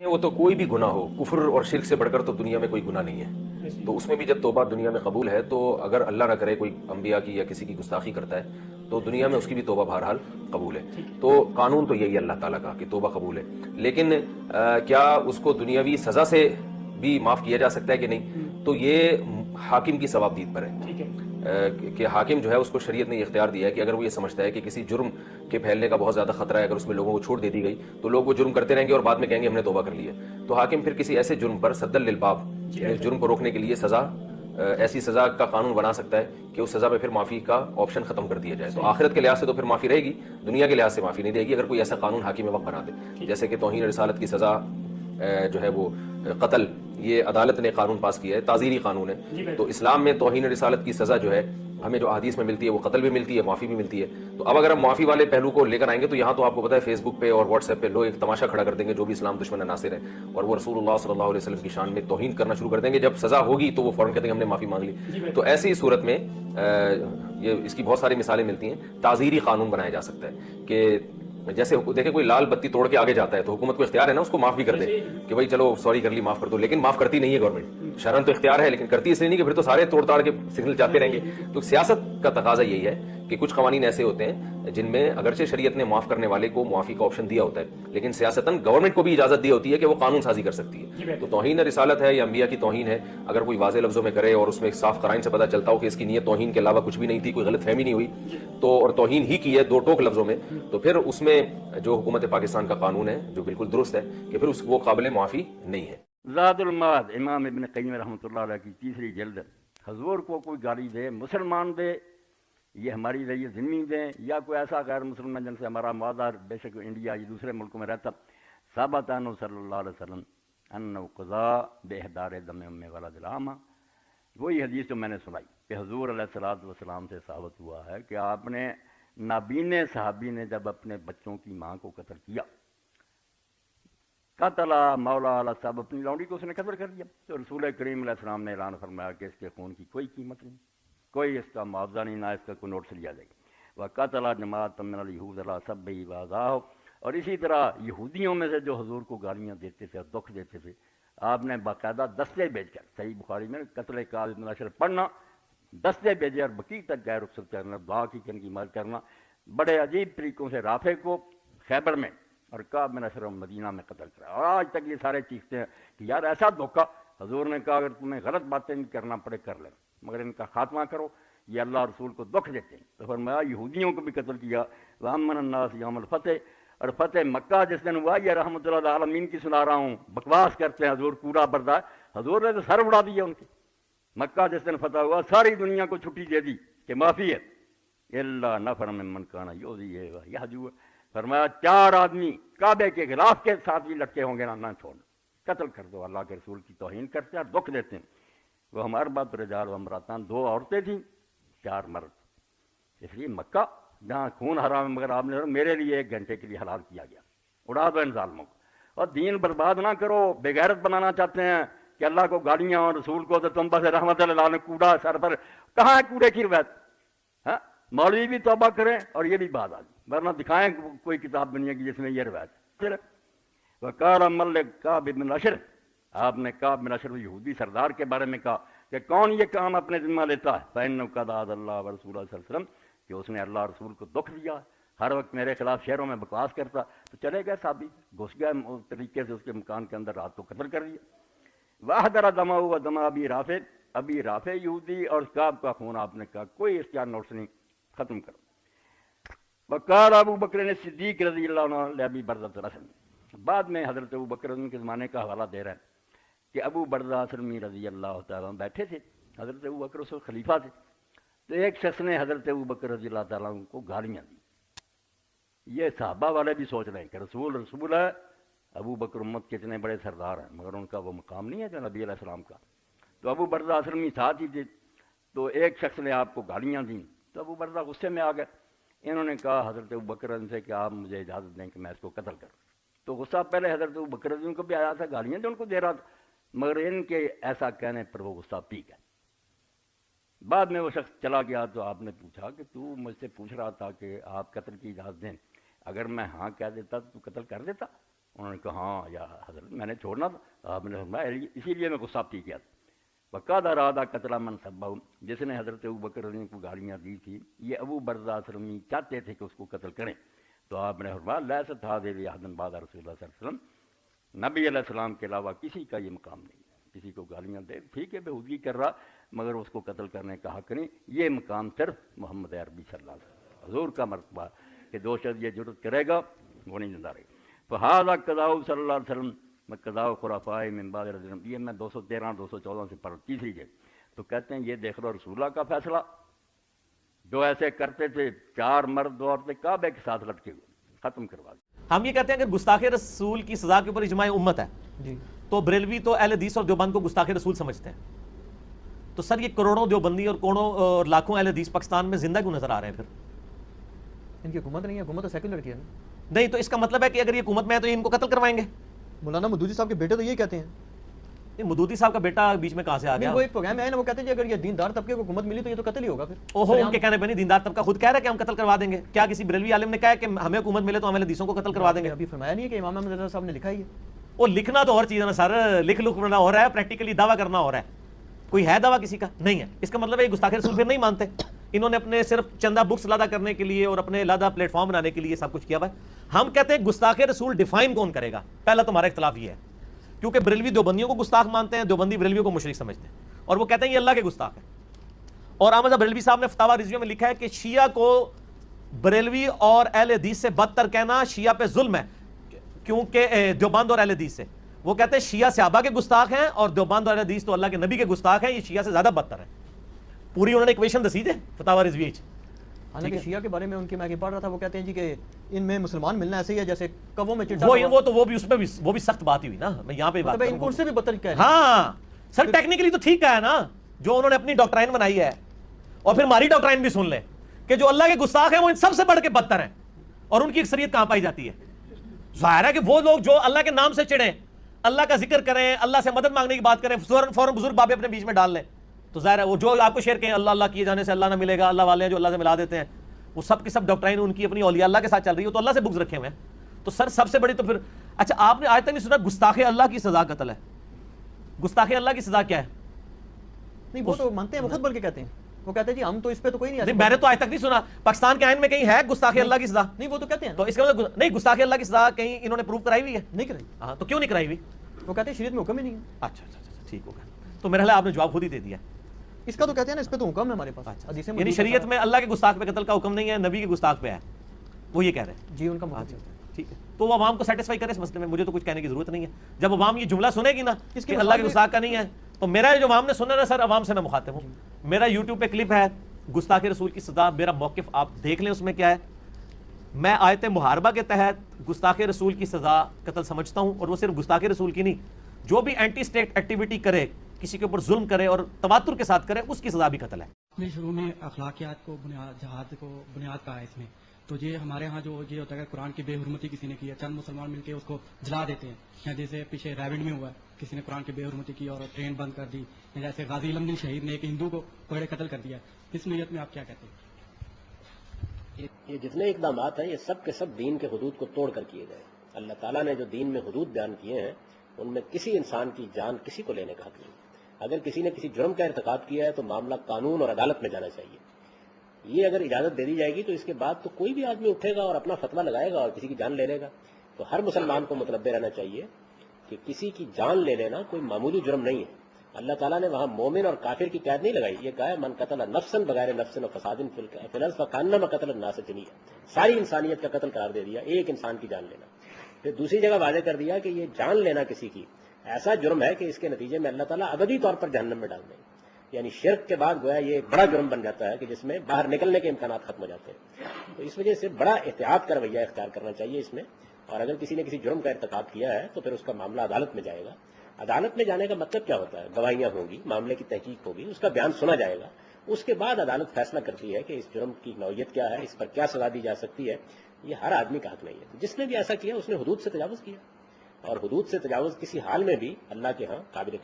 وہ تو کوئی بھی گناہ ہو، کفر اور شرک سے بڑھ کر تو دنیا میں کوئی گناہ نہیں ہے، تو اس میں بھی جب توبہ دنیا میں قبول ہے تو اگر اللہ نہ کرے کوئی انبیاء کی یا کسی کی گستاخی کرتا ہے تو دنیا میں اس کی بھی توبہ بہرحال قبول ہے۔ تو قانون تو یہی ہے اللہ تعالیٰ کا کہ توبہ قبول ہے، لیکن کیا اس کو دنیاوی سزا سے بھی معاف کیا جا سکتا ہے کہ نہیں؟ تو یہ حاکم کی ثوابدید پر ہے کہ حاکم جو ہے اس کو شریعت نے یہ اختیار دیا ہے کہ اگر وہ یہ سمجھتا ہے کہ کسی جرم کے پھیلنے کا بہت زیادہ خطرہ ہے، اگر اس میں لوگوں کو چھوڑ دے دی گئی تو لوگ وہ جرم کرتے رہیں گے اور بعد میں کہیں گے ہم نے توبہ کر لی ہے، تو حاکم پھر کسی ایسے جرم پر سد للباب، یعنی اس جرم کو روکنے کے لیے سزا، ایسی سزا کا قانون بنا سکتا ہے کہ اس سزا میں پھر معافی کا آپشن ختم کر دیا جائے۔ تو آخرت کے لحاظ سے تو پھر معافی رہے گی، دنیا کے لحاظ سے معافی نہیں رہے گی اگر کوئی ایسا قانون حاکم وقت بنا دے، جیسے کہ توہین رسالت کی سزا جو ہے وہ قتل، یہ عدالت نے قانون پاس کیا ہے، تعزیری قانون ہے۔ تو اسلام میں توہین رسالت کی سزا جو ہے ہمیں جو احادیث میں ملتی ہے وہ قتل بھی ملتی ہے، معافی بھی ملتی ہے۔ تو اب اگر ہم معافی والے پہلو کو لے کر آئیں گے تو یہاں تو آپ کو پتہ ہے فیس بک پہ اور واٹس ایپ پہ لوگ ایک تماشا کھڑا کر دیں گے جو بھی اسلام دشمن عناصر ہیں، اور وہ رسول اللہ صلی اللہ علیہ وسلم کی شان میں توہین کرنا شروع کر دیں گے۔ جب سزا ہوگی تو وہ فوراً کہتے ہیں ہم نے معافی مانگ لی۔ تو ایسی صورت میں یہ اس کی بہت ساری مثالیں ملتی ہیں، تعزیری قانون بنایا جا سکتا ہے کہ جیسے دیکھیں کوئی لال بتی توڑ کے آگے جاتا ہے تو حکومت کو اختیار ہے نا اس کو معاف بھی کر دے کہ بھائی چلو سوری کر لی، معاف کر دو، لیکن معاف کرتی نہیں ہے گورنمنٹ، شرعاً تو اختیار ہے لیکن کرتی اس لیے نہیں کہ پھر تو سارے توڑ تاڑ کے سگنل جاتے رہیں گے۔ تو سیاست کا تقاضا یہی ہے کہ کچھ قوانین ایسے ہوتے ہیں جن میں اگرچہ شریعت نے معاف کرنے والے کو معافی کا آپشن دیا ہوتا ہے لیکن سیاستاً گورنمنٹ کو بھی اجازت دی ہوتی ہے کہ وہ قانون سازی کر سکتی ہے۔ تو توہین رسالت ہے یا انبیاء کی توہین ہے، اگر کوئی واضح لفظوں میں کرے اور اس میں ایک صاف قرائن سے پتہ چلتا ہو کہ اس کی نیت توہین کے علاوہ کچھ بھی نہیں تھی، کوئی غلط فہمی نہیں ہوئی تو، اور توہین ہی کی ہے دو ٹوک لفظوں میں، تو پھر اس میں جو حکومت پاکستان کا قانون ہے جو بالکل درست ہے کہ پھر وہ قابل معافی نہیں ہے۔ زاد المعاد امام ابن قیم رحمۃ اللہ علیہ کی تیسری جلد، حضور کو کوئی گالی دے، مسلمان دے، یہ ہماری رہی ذمہ دیں، یا کوئی ایسا غیر مسلمان جن سے ہمارا معاہدہ بے شک انڈیا یا دوسرے ملکوں میں رہتا، ثابت عنہ صلی اللہ علیہ وسلم انہ قضا باحضار دم ام ولد العامہ، وہی حدیث جو میں نے سنائی کہ حضور علیہ الصلوۃ والسلام سے ثابت ہوا ہے کہ آپ نے نابینے صحابی نے جب اپنے بچوں کی ماں کو قتل کیا، قتل مولا علیہ صاحب، اپنی لونڈی کو اس نے قتل کر دیا، تو رسول کریم علیہ السلام نے اعلان فرمایا کہ اس کے خون کی کوئی قیمت نہیں، کوئی اس کا معاوضہ نہیں، نہ اس کا کوئی نوٹس لیا جائے گا۔ وقتل جماعت من اليہود علی سبہ واذاہ، اور اسی طرح یہودیوں میں سے جو حضور کو گالیاں دیتے تھے اور دکھ دیتے تھے، آپ نے باقاعدہ دستے بھیج کر، صحیح بخاری میں قتل کعب بن اشرف پڑھنا، دستے بھیجے اور بقیع تک گئے رخصت کرنا، دعا کی کہ ان کی مدد کرنا، بڑے عجیب طریقوں سے رافع کو خیبر میں اور کعب بن اشرف مدینہ میں قتل کرا، اور آج تک یہ سارے چیختے ہیں کہ یار ایسا دھوکہ، حضور نے کہا اگر تمہیں غلط باتیں نہیں کرنا پڑے کر لیں مگر ان کا خاتمہ کرو، یہ اللہ رسول کو دکھ دیتے ہیں۔ تو فرمایا یہودیوں کو بھی قتل کیا، وَأَمَّنَ النَّاسِ یوم الفتح، اور فتح مکہ جس دن ہوا، یہ رحمۃ اللہ عالمین کی سنا رہا ہوں، بکواس کرتے ہیں حضور پورا برداشت، حضور نے تو سر اڑا دیا ان کے۔ مکہ جس دن فتح ہوا ساری دنیا کو چھٹی دے دی کہ معافی ہے، الا نفر ممن کان یؤذی یحجو، فرمایا 4 آدمی کعبے کے غلاف کے ساتھ بھی لٹکے ہوں گے نہ چھوڑنا، قتل کر دو، اللہ کے رسول کی توہین کرتے ہیں اور دکھ دیتے ہیں۔ وہ ہمارے بات رجال و امراتان، 2 عورتیں تھیں 4 مرد، اس لیے مکہ جہاں خون حرام ہے مگر آپ نے میرے لیے 1 گھنٹے کے لیے حلال کیا گیا، اڑا دو ان ظالموں کو، اور دین برباد نہ کرو، بے غیرت بنانا چاہتے ہیں کہ اللہ کو گالیاں اور رسول کو تو تم بس رحمت اللہ نے کوڑا سر پر، کہاں ہے کوڑے کی روایت؟ ہاں مولوی بھی توبہ کریں اور یہ بھی بات آ گئی، ورنہ دکھائیں کوئی کتاب بنی ہے کہ جس میں یہ روایت ہے۔ وقال ملک کعب بن اشرف، آپ نے کعب بن اشرف یہودی سردار کے بارے میں کہا کہ کون یہ کام اپنے ذمہ لیتا ہے، فإنه قد آذى الله ورسوله صلی اللہ علیہ وسلم، کہ اس نے اللہ رسول کو دکھ دیا، ہر وقت میرے خلاف شہروں میں بکواس کرتا، تو چلے گئے صحابی، گھس گئے اس طریقے سے اس کے مکان کے اندر، رات کو قتل کر دیا۔ وَأَحْضَرَ دَمَهُ وَدَمَ أَبِي رافع، ابی رافع یہودی اور کعب کا خون آپ نے کہا کوئی اختیار نوٹس نہیں، ختم کرو۔ وقال ابو بکر صدیق رضی اللہ عنہ لابی بردۃ الاسلمی، بعد میں حضرت ابو بکر کے زمانے کا حوالہ دے رہا ہے کہ ابو بردہ اسلمی رضی اللہ تعالیٰ بیٹھے تھے، حضرت ابو بکر اس وقت خلیفہ تھے، تو ایک شخص نے حضرت ابو بکر رضی اللہ تعالیٰ کو گالیاں دی۔ یہ صحابہ والے بھی سوچ رہے ہیں کہ رسول ہے، ابو بکر امت کے اتنے بڑے سردار ہیں مگر ان کا وہ مقام نہیں ہے جو نبی علیہ السلام کا، تو ابو بردہ اسلمی ساتھ ہی تھے، تو ایک شخص نے آپ کو گالیاں دیں، تو ابو بردہ غصے میں آ گئے، انہوں نے کہا حضرت ابو بکر سے کہ آپ مجھے اجازت دیں کہ میں اس کو قتل کروں، تو غصہ پہلے حضرت ابو بکر کو بھی آیا تھا، گالیاں جو ان کو دے رہا تھا، مگر ان کے ایسا کہنے پر وہ غصہ پی گئے۔ بعد میں وہ شخص چلا گیا تو آپ نے پوچھا کہ تو مجھ سے پوچھ رہا تھا کہ آپ قتل کی اجازت دیں، اگر میں ہاں کہہ دیتا تو قتل کر دیتا؟ انہوں نے کہا ہاں یا حضرت میں نے چھوڑنا تھا. آپ نے فرمایا اسی لیے میں غصابتی کیا تھا. وقاد ارادہ قتل من سبہ, جس نے حضرت ابوبکر رضی اللہ عنہ کو گالیاں دی تھی یہ ابو برزہ سلمی چاہتے تھے کہ اس کو قتل کریں. تو آپ نے فرمایا لیست هذه احد بعد رسول اللہ صلی اللہ علیہ وسلم, نبی علیہ السلام کے علاوہ کسی کا یہ مقام نہیں. کسی کو گالیاں دے ٹھیک ہے بےہودگی کر رہا مگر اس کو قتل کرنے کا حق نہیں. یہ مقام صرف محمد عربی صلی اللہ علیہ وسلم حضور کا مرتبہ کہ دو شخص یہ جرت کرے گا وہ نہیں زندہ رہے گا. فہذا قضاء صلی اللہ علیہ وسلم قضاء خلفاء من بعد رضی اللہ عنہم. یہ میں 213 214 سے پڑھ تیسری جگہ. تو کہتے ہیں یہ دیکھ لو رسول اللہ کا فیصلہ جو ایسے کرتے تھے 4 مرد عورتیں کعبے کے ساتھ لٹکے ہوئے ختم کروا دی. ہم یہ کہتے ہیں کہ گستاخ رسول کی سزا کے اوپر اجماع امت ہے جی تو بریلوی تو اہل حدیث اور دیوبند کو گستاخ رسول سمجھتے ہیں. تو سر یہ کروڑوں دیوبندی اور کروڑوں اور لاکھوں اہل حدیث پاکستان میں زندہ کیوں نظر آ رہے ہیں؟ پھر ان کی حکومت نہیں ہے, حکومت تو سیکولر کی ہے نا. نہیں تو اس کا مطلب ہے کہ اگر یہ حکومت میں ہے تو یہ ان کو قتل کروائیں گے. مولانا مودودی صاحب کے بیٹے تو یہی کہتے ہیں. یہ مودودی صاحب کا بیٹا بیچ میں کہاں سے آ گیا؟ وہ ایک پروگرام میں آئے نا, وہ کہتے ہیں کہ اگر یہ دیندار طبقے کو حکومت ملی تو یہ تو قتل ہی ہوگا. پھر اوہو ان کے کہنے پہ نہیں, دیندار طبقہ خود کہہ رہا ہے کہ ہم قتل کروا دیں گے. کیا کسی بریلوی عالم نے کہا ہے کہ ہمیں حکومت ملے تو ہم اہل حدیثوں کو قتل کروا دیں گے؟ ابھی فرمایا نہیں ہے کہ امام احمد رضا صاحب نے لکھا ہی ہے. وہ لکھنا تو اور چیز ہے نا سر, لکھنا ہو رہا ہے, پریکٹیکلی دعویٰ کرنا ہو رہا ہے. کوئی ہے دعویٰ کسی کا؟ نہیں ہے. اس کا مطلب ہے یہ گستاخ رسول پھر نہیں مانتے. انہوں نے اپنے صرف چندہ بکس لادا کرنے کے لیے اور اپنے لادا پلیٹ فارم بنانے کے لیے سب کچھ کیا ہوا ہے. ہم کہتے ہیں گستاخ رسول ڈیفائن کون کرے گا؟ پہلا تمہارا اختلاف یہ ہے کیونکہ بریلوی دیوبندیوں کو گستاخ مانتے ہیں, دیوبندی بریلویوں کو مشرک سمجھتے ہیں اور وہ کہتے ہیں یہ اللہ کے گستاخ ہے. اور احمد بریلوی صاحب نے فتاوی رضویہ میں لکھا ہے کہ شیعہ کو بریلوی اور اہل حدیث سے بدتر کہنا شیعہ پہ ظلم ہے کیونکہ دیوبند اور اہل حدیث سے. وہ کہتے ہیں شیعہ صحابہ کے گستاخ ہیں اور دیوبند اور اہل حدیث تو اللہ کے نبی کے گستاخ ہیں, یہ شیعہ سے زیادہ بدتر ہیں. پوری انہوں نے ایکویشن دسی ہے فتاوی رضویہ. حالانکہ شیعہ کے بارے میں ان کی میں پڑھ رہا تھا, وہ کہتے ہیں جی کہ ان میں مسلمان ملنا ایسے ہی ہے جیسے کووں میں چٹا. وہ بھی اس میں بھی وہ بھی سخت بات ہی ہوئی نا. میں یہاں پہ بات ان کو ان سے بھی بدتر کہہ رہے ہیں. ہاں سر ٹیکنیکلی تو ٹھیک ہے نا جو انہوں نے اپنی ڈاکٹرائن بنائی ہے, اور پھر ہماری ڈاکٹرائن بھی سن لیں کہ جو اللہ کے گستاخ ہیں وہ ان سب سے بڑھ کے بدتر ہیں. اور ان کی اکثریت کہاں پائی جاتی ہے؟ ظاہر ہے کہ وہ لوگ جو اللہ کے نام سے چڑھیں, اللہ کا ذکر کریں, اللہ سے مدد مانگنے کی بات کریں, فوراً بزرگ بابے اپنے بیچ میں ڈال لیں, تو ظاہر ہے وہ جو آپ کو شیئر کہیں اللہ اللہ کیے جانے سے اللہ نہ ملے گا, اللہ والے ہیں جو اللہ سے ملا دیتے ہیں, وہ سب کی سب ڈاکٹرائن ان کی اپنی اولیاء اللہ کے ساتھ چل رہی ہے, تو اللہ سے بغض رکھے ہوئے ہیں. تو سر سب سے بڑی تو پھر اچھا آپ نے آج تک نہیں سنا گستاخ اللہ کی سزا قتل ہے؟ گستاخ اللہ کی سزا کیا ہے؟ نہیں وہ تو مانتے ہیں, وہ خود بول کے کہتے ہیں. وہ کہتے ہیں جی ہم تو اس پہ تو کوئی نہیں. میں نے تو آج تک نہیں سنا پاکستان کے آئین میں کہیں ہے گستاخ اللہ کی سزا. نہیں وہ تو کہتے ہیں. تو اس کا مطلب نہیں گستاخ اللہ کی سزا کہیں انہوں نے پروف کرائی ہوئی ہے؟ نہیں کرائی. ہاں تو کیوں نہیں کرائی ہوئی؟ وہ کہتے ہیں شریعت میں حکم ہی نہیں ہے. اچھا ٹھیک ہوگا. تو میرا خیال آپ نے جواب خود ہی دے دیا. اس کا تو کہتے ہیں نا اس پہ تو حکم ہے ہمارے پاس. یعنی شریعت میں اللہ کے گستاخ پہ قتل کا حکم نہیں ہے, نبی کے گستاخ پہ ہے, وہ یہ کہہ رہے ہیں. جی ان کا مطلب ٹھیک ہے. تو وہ عوام کو سیٹسفائی کرے اس مسئلے میں, مجھے تو کچھ کہنے کی ضرورت نہیں ہے. جب عوام یہ جملہ سنے گی نا کہ اللہ کے گستاخ کا نہیں ہے, تو میرا جو عوام نے سنا نا سر, عوام سے میں مخاطب ہوں. میرا یوٹیوب پہ کلپ ہے گستاخ رسول کی سزا, میرا موقف آپ دیکھ لیں اس میں کیا ہے. میں آیت محاربہ کے تحت گستاخ رسول کی سزا قتل سمجھتا ہوں, اور وہ صرف گستاخ رسول کی نہیں, جو بھی اینٹی اسٹیٹ ایکٹیویٹی کرے, کسی کے اوپر ظلم کرے اور تواتر کے ساتھ کرے, اس کی سزا بھی قتل ہے. میں شروع میں اخلاقیات کو جہاد کو بنیاد کہا ہے اس میں. تو یہ ہمارے ہاں جو یہ ہوتا ہے کہ قرآن کی بے حرمتی کسی نے کی ہے, چند مسلمان مل کے اس کو جلا دیتے ہیں, یا جیسے پیچھے ریونڈ میں ہوا ہے کسی نے قرآن کی بے حرمتی کی اور ٹرین بند کر دی, یا جیسے غازی علم دین شہید نے ایک ہندو کو کوڑے قتل کر دیا. اس نیت میں آپ کیا کہتے ہیں؟ یہ جتنے اقدامات ہیں یہ سب کے سب دین کے حدود کو توڑ کر کیے گئے. اللہ تعالیٰ نے جو دین میں حدود بیان کیے ہیں ان میں کسی انسان کی جان کسی کو لینے کا حق نہیں. اگر کسی نے کسی جرم کا ارتکاب کیا ہے تو معاملہ قانون اور عدالت میں جانا چاہیے. یہ اگر اجازت دے دی جائے گی تو اس کے بعد تو کوئی بھی آدمی اٹھے گا اور اپنا فتویٰ لگائے گا اور کسی کی جان لے لے گا. تو ہر مسلمان کو متنبہ رہنا چاہیے کہ کسی کی جان لے لینا کوئی معمولی جرم نہیں ہے. اللہ تعالیٰ نے وہاں مومن اور کافر کی قید نہیں لگائی. یہ کہا ہے من قتل نفسا بغیر نفس و فساد فی الارض فکانما قتل الناس جمیعا. ساری انسانیت کا قتل قرار دے دیا ایک انسان کی جان لینا. پھر دوسری جگہ واضح کر دیا کہ یہ جان لینا کسی کی ایسا جرم ہے کہ اس کے نتیجے میں اللہ تعالیٰ ابدی طور پر جہنم میں ڈال دیں گے. یعنی شرک کے بعد گویا یہ ایک بڑا جرم بن جاتا ہے کہ جس میں باہر نکلنے کے امکانات ختم ہو جاتے ہیں. تو اس وجہ سے بڑا احتیاط کا رویہ اختیار کرنا چاہیے اس میں. اور اگر کسی نے کسی جرم کا ارتکاب کیا ہے تو پھر اس کا معاملہ عدالت میں جائے گا. عدالت میں جانے کا مطلب کیا ہوتا ہے؟ گواہیاں ہوں گی, معاملے کی تحقیق ہوگی, اس کا بیان سنا جائے گا. اس کے بعد عدالت فیصلہ کرتی ہے کہ اس جرم کی نوعیت کیا ہے, اس پر کیا سزا دی جا سکتی ہے. یہ ہر آدمی کا حق نہیں ہے. جس نے بھی ایسا کیا اس نے حدود سے تجاوز کیا, اور حدود سے تجاوز کسی حال میں بھی اللہ کے ہاں قابل